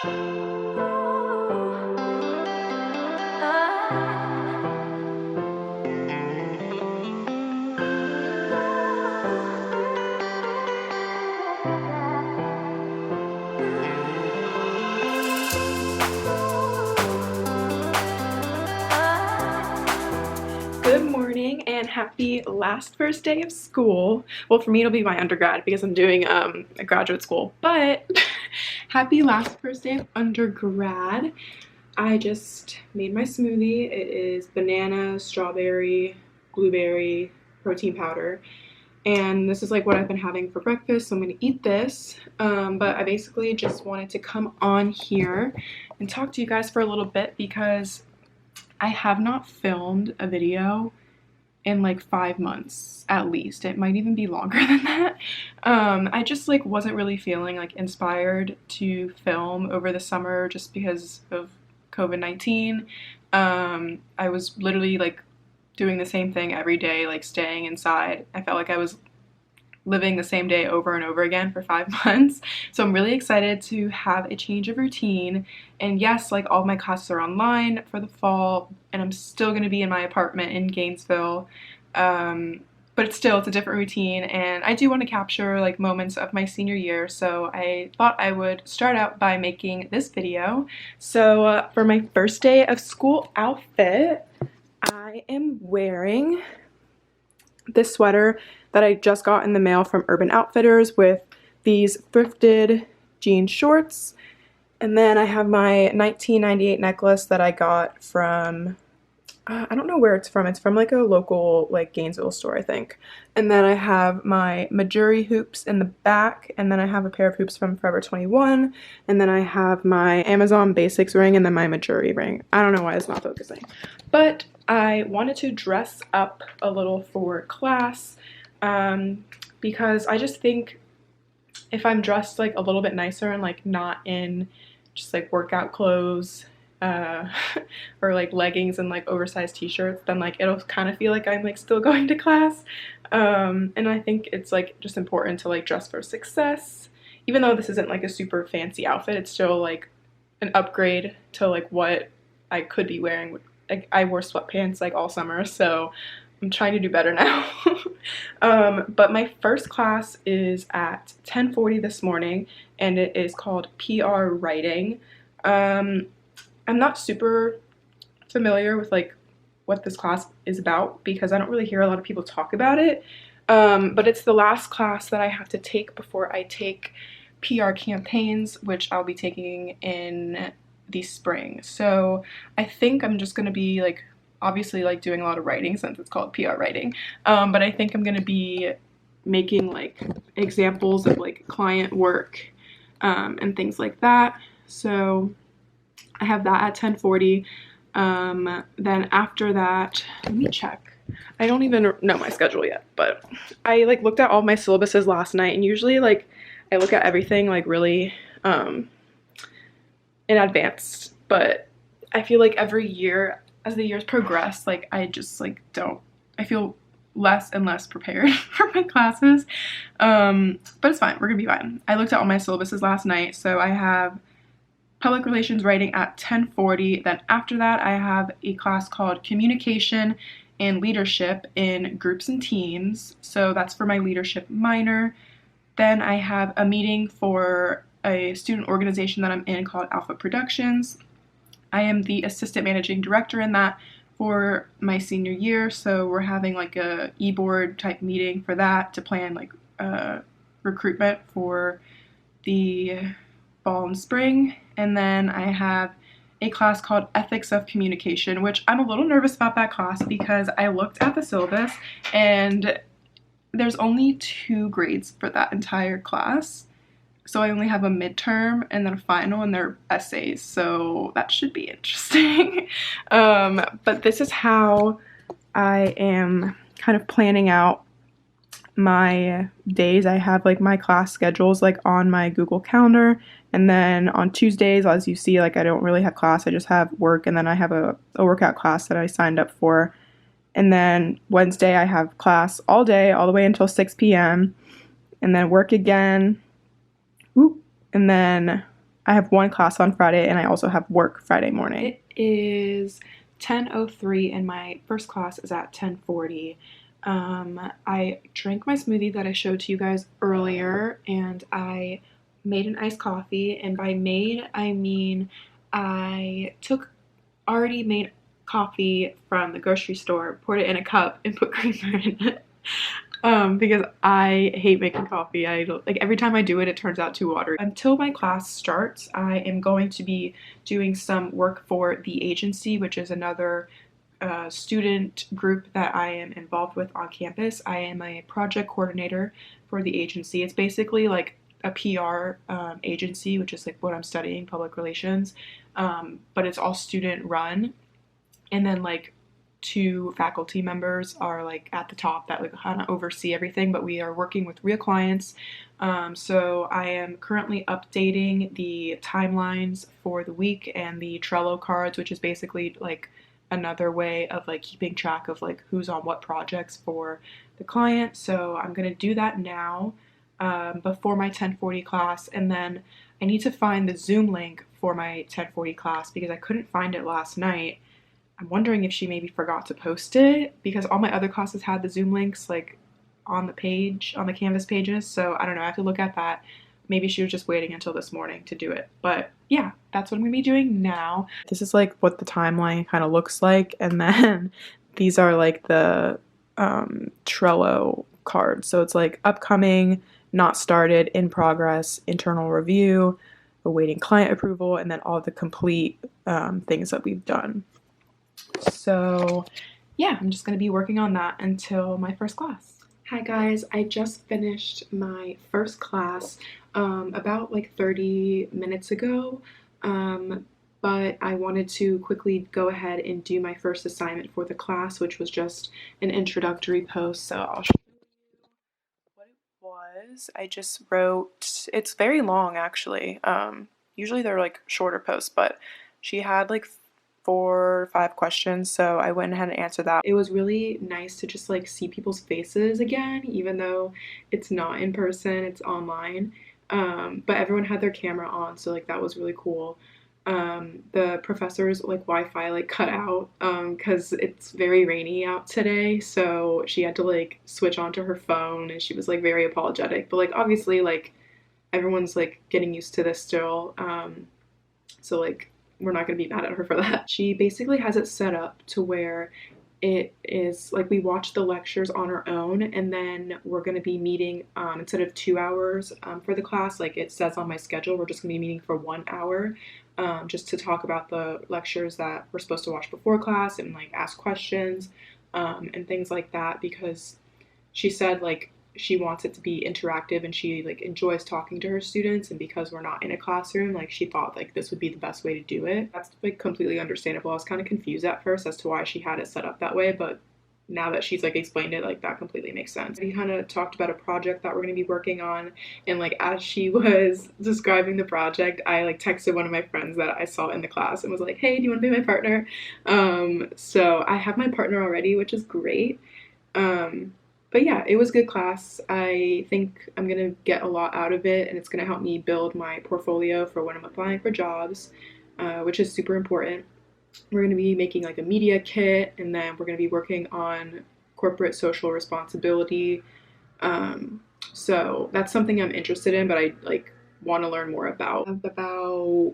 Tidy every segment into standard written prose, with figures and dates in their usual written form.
Good morning and happy last first day of school. Well, for me it'll be my undergrad because I'm doing a graduate school, but happy last first day of undergrad. I just made my smoothie. It is banana, strawberry, blueberry, protein powder, and this is like what I've been having for breakfast, so I'm gonna eat this. But I basically just wanted to come on here and talk to you guys for a little bit because I have not filmed a video in like 5 months at least. It might even be longer than that. I just like wasn't really feeling like inspired to film over the summer just because of COVID-19. I was literally like doing the same thing every day, like staying inside. I felt like I was living the same day over and over again for 5 months. So I'm really excited to have a change of routine. And yes, like all of my classes are online for the fall, and I'm still going to be in my apartment in Gainesville. But it's a different routine, and I do want to capture like moments of my senior year, so I thought I would start out by making this video. So for my first day of school outfit, I am wearing this sweater that I just got in the mail from Urban Outfitters with these thrifted jean shorts. And then I have my 1998 necklace that I got from, I don't know where it's from. It's from like a local like Gainesville store, I think. And then I have my Majuri hoops in the back, and then I have a pair of hoops from Forever 21, and then I have my Amazon Basics ring and then my Majuri ring. I don't know why it's not focusing. But I wanted to dress up a little for class because I just think if I'm dressed like a little bit nicer and like not in just like workout clothes or like leggings and like oversized t-shirts, then like it'll kind of feel like I'm like still going to class. And I think it's like just important to like dress for success. Even though this isn't like a super fancy outfit, it's still like an upgrade to like what I could be wearing. Like I wore sweatpants like all summer, so I'm trying to do better now. But my first class is at 10:40 this morning, and it is called PR Writing. I'm not super familiar with like what this class is about because I don't really hear a lot of people talk about it. But it's the last class that I have to take before I take PR campaigns, which I'll be taking in the spring. So I think I'm just gonna be like obviously like doing a lot of writing since it's called PR Writing. But I think I'm gonna be making like examples of like client work and things like that. So I have that at 10:40. Then after that, let me check. I don't even know my schedule yet, but I like looked at all my syllabuses last night, and usually like I look at everything like really in advance, but I feel like every year as the years progress, like I just like I feel less and less prepared for my classes. But it's fine, we're gonna be fine. I looked at all my syllabuses last night, so I have public relations writing at 10:40. Then after that, I have a class called communication and leadership in groups and teams. So that's for my leadership minor. Then I have a meeting for a student organization that I'm in called Alpha Productions. I am the assistant managing director in that for my senior year. So we're having like a e-board type meeting for that to plan like recruitment for the fall and spring. And then I have a class called Ethics of Communication, which I'm a little nervous about that class because I looked at the syllabus and there's only 2 grades for that entire class. So I only have a midterm and then a final, and they're essays, so that should be interesting. But this is how I am kind of planning out my days. I have like my class schedules like on my Google Calendar, and then on Tuesdays, as you see, like I don't really have class, I just have work, and then I have a workout class that I signed up for. And then Wednesday I have class all day, all the way until 6 p.m. and then work again. And then I have one class on Friday and I also have work Friday morning. It is 10:03 and my first class is at 10:40. I drank my smoothie that I showed to you guys earlier, and I made an iced coffee, and by made I mean I took already made coffee from the grocery store, poured it in a cup, and put creamer in it. Because I hate making coffee. I don't, like, every time I do it, it turns out too watery. Until my class starts, I am going to be doing some work for the agency, which is another student group that I am involved with on campus. I am a project coordinator for the agency. It's basically like a PR agency, which is like what I'm studying, public relations, but it's all student run. And then like two faculty members are like at the top that like kind of oversee everything, but we are working with real clients. So I am currently updating the timelines for the week and the Trello cards, which is basically like another way of like keeping track of like who's on what projects for the client. So I'm gonna do that now before my 10:40 class, and then I need to find the Zoom link for my 10:40 class because I couldn't find it last night. I'm wondering if she maybe forgot to post it because all my other classes had the Zoom links like on the page, on the Canvas pages. So I don't know, I have to look at that. Maybe she was just waiting until this morning to do it. But yeah, that's what I'm gonna be doing now. This is like what the timeline kind of looks like. And then these are like the Trello cards. So it's like upcoming, not started, in progress, internal review, awaiting client approval, and then all the complete things that we've done. So yeah, I'm just going to be working on that until my first class. Hi guys, I just finished my first class about like 30 minutes ago, but I wanted to quickly go ahead and do my first assignment for the class, which was just an introductory post. So I'll show you what it was. I just wrote, it's very long actually. Usually they're like shorter posts, but she had like 4 or 5 questions, so I went ahead and answered that. It was really nice to just like see people's faces again, even though it's not in person, it's online. But everyone had their camera on, so like that was really cool. The professor's like Wi-Fi like cut out because it's very rainy out today, so she had to like switch onto her phone, and she was like very apologetic. But like obviously like everyone's like getting used to this still, so like we're not going to be mad at her for that. She basically has it set up to where it is like we watch the lectures on our own, and then we're going to be meeting instead of 2 hours for the class, like it says on my schedule, we're just going to be meeting for 1 hour just to talk about the lectures that we're supposed to watch before class and like ask questions and things like that, because she said like she wants it to be interactive and she like enjoys talking to her students, and because we're not in a classroom, like she thought like this would be the best way to do it. That's like completely understandable. I was kind of confused at first as to why she had it set up that way, but now that she's like explained it, like that completely makes sense. We kind of talked about a project that we're going to be working on, and like as she was describing the project, I like texted one of my friends that I saw in the class and was like, hey, do you want to be my partner? So I have my partner already, which is great. But yeah, it was a good class. I think I'm going to get a lot out of it, and it's going to help me build my portfolio for when I'm applying for jobs, which is super important. We're going to be making like a media kit, and then we're going to be working on corporate social responsibility. So that's something I'm interested in, but I like want to learn more about. I have about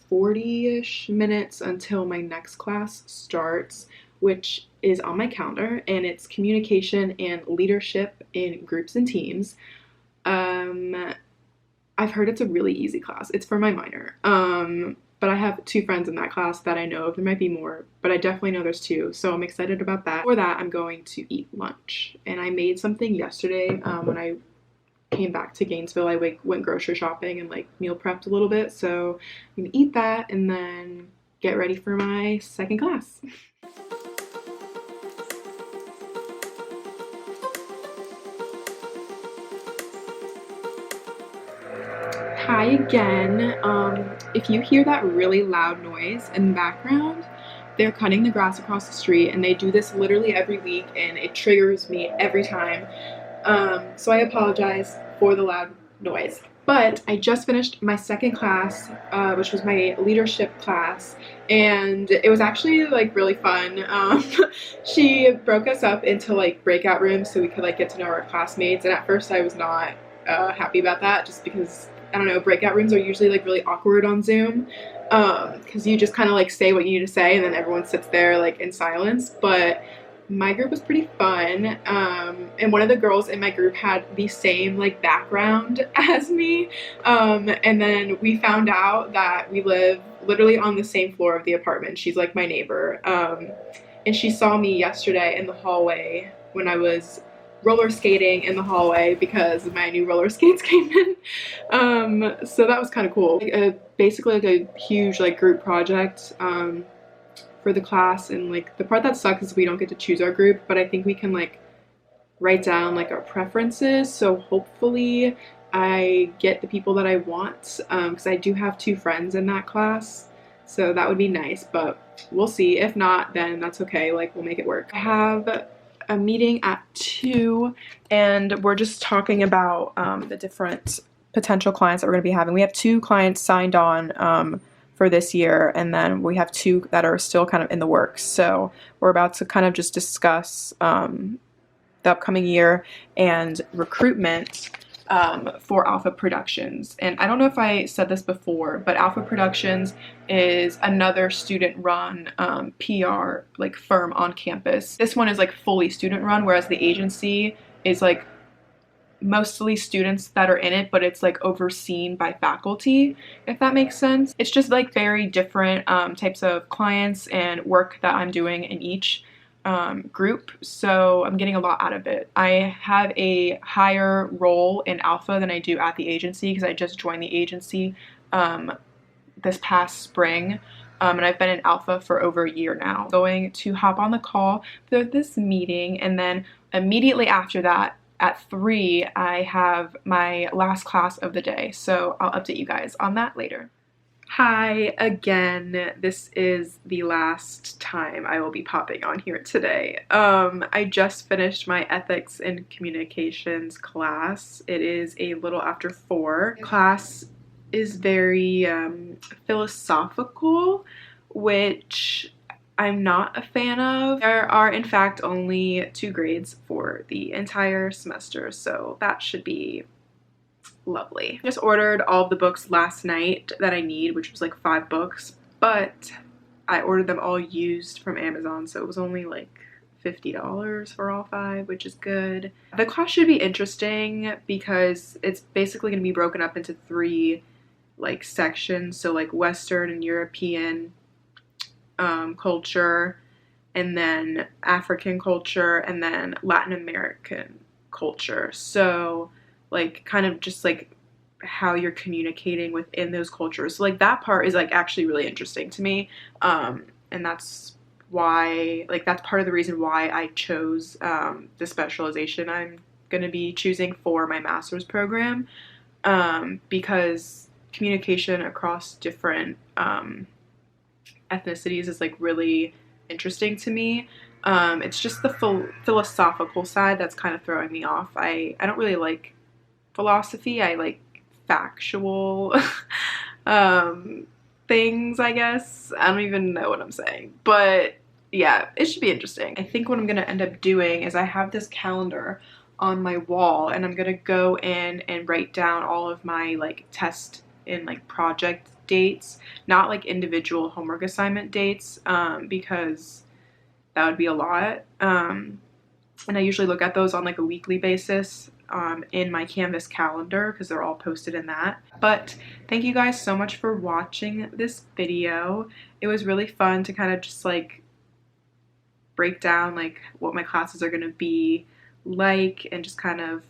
40-ish minutes until my next class starts, which is on my calendar, and it's communication and leadership in groups and teams. I've heard it's a really easy class. It's for my minor. But I have 2 friends in that class that I know of. There might be more, but I definitely know there's 2, so I'm excited about that. For that, I'm going to eat lunch, and I made something yesterday when I came back to Gainesville. I went grocery shopping and like meal prepped a little bit, so I'm gonna eat that and then get ready for my second class. Hi again. If you hear that really loud noise in the background, they're cutting the grass across the street, and they do this literally every week, and it triggers me every time. So I apologize for the loud noise. But I just finished my second class, which was my leadership class, and it was actually like really fun. She broke us up into like breakout rooms so we could like get to know our classmates, and at first I was not happy about that, just because I don't know, breakout rooms are usually like really awkward on Zoom, because you just kind of like say what you need to say and then everyone sits there like in silence. But my group was pretty fun, and one of the girls in my group had the same like background as me, and then we found out that we live literally on the same floor of the apartment. She's like my neighbor, and she saw me yesterday in the hallway when I was roller skating in the hallway because my new roller skates came in. So that was kind of cool. Like basically like a huge like group project for the class, and like the part that sucks is we don't get to choose our group, but I think we can like write down like our preferences, so hopefully I get the people that I want, because I do have 2 friends in that class, so that would be nice, but we'll see. If not, then that's okay, like we'll make it work. I have a meeting at 2 and we're just talking about the different potential clients that we're going to be having. We have 2 clients signed on for this year, and then we have 2 that are still kind of in the works. So we're about to kind of just discuss the upcoming year and recruitment for Alpha Productions. And I don't know if I said this before, but Alpha Productions is another student-run PR like firm on campus. This one is like fully student-run, whereas the agency is like mostly students that are in it, but it's like overseen by faculty, if that makes sense. It's just like very different types of clients and work that I'm doing in each group, so I'm getting a lot out of it. I have a higher role in Alpha than I do at the agency because I just joined the agency this past spring, and I've been in Alpha for over a year now. I'm going to hop on the call for this meeting, and then immediately after that at 3 I have my last class of the day, so I'll update you guys on that later. Hi again. This is the last time I will be popping on here today. I just finished my ethics and communications class. It is a little after 4. Class is very philosophical, which I'm not a fan of. There are in fact only 2 grades for the entire semester, so that should be lovely. Just ordered all of the books last night that I need, which was like 5 books, but I ordered them all used from Amazon, so it was only like $50 for all 5, which is good. The class should be interesting because it's basically going to be broken up into 3 like sections, so like Western and European culture, and then African culture, and then Latin American culture. So like kind of just like how you're communicating within those cultures. So like that part is like actually really interesting to me, and that's why, like that's part of the reason why I chose the specialization I'm going to be choosing for my master's program, because communication across different ethnicities is like really interesting to me. It's just the philosophical side that's kind of throwing me off. I don't really like philosophy. I like factual things, I guess. I don't even know what I'm saying, but yeah, it should be interesting. I think what I'm gonna end up doing is I have this calendar on my wall, and I'm gonna go in and write down all of my like test and like project dates, not like individual homework assignment dates, because that would be a lot, and I usually look at those on like a weekly basis in my Canvas calendar because they're all posted in that. But thank you guys so much for watching this video. It was really fun to kind of just like break down like what my classes are going to be like and just kind of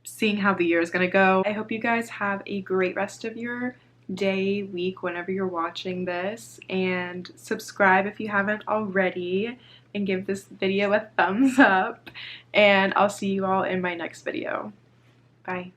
seeing how the year is going to go. I hope you guys have a great rest of your day, week, whenever you're watching this, and subscribe if you haven't already, and give this video a thumbs up, and I'll see you all in my next video. Bye.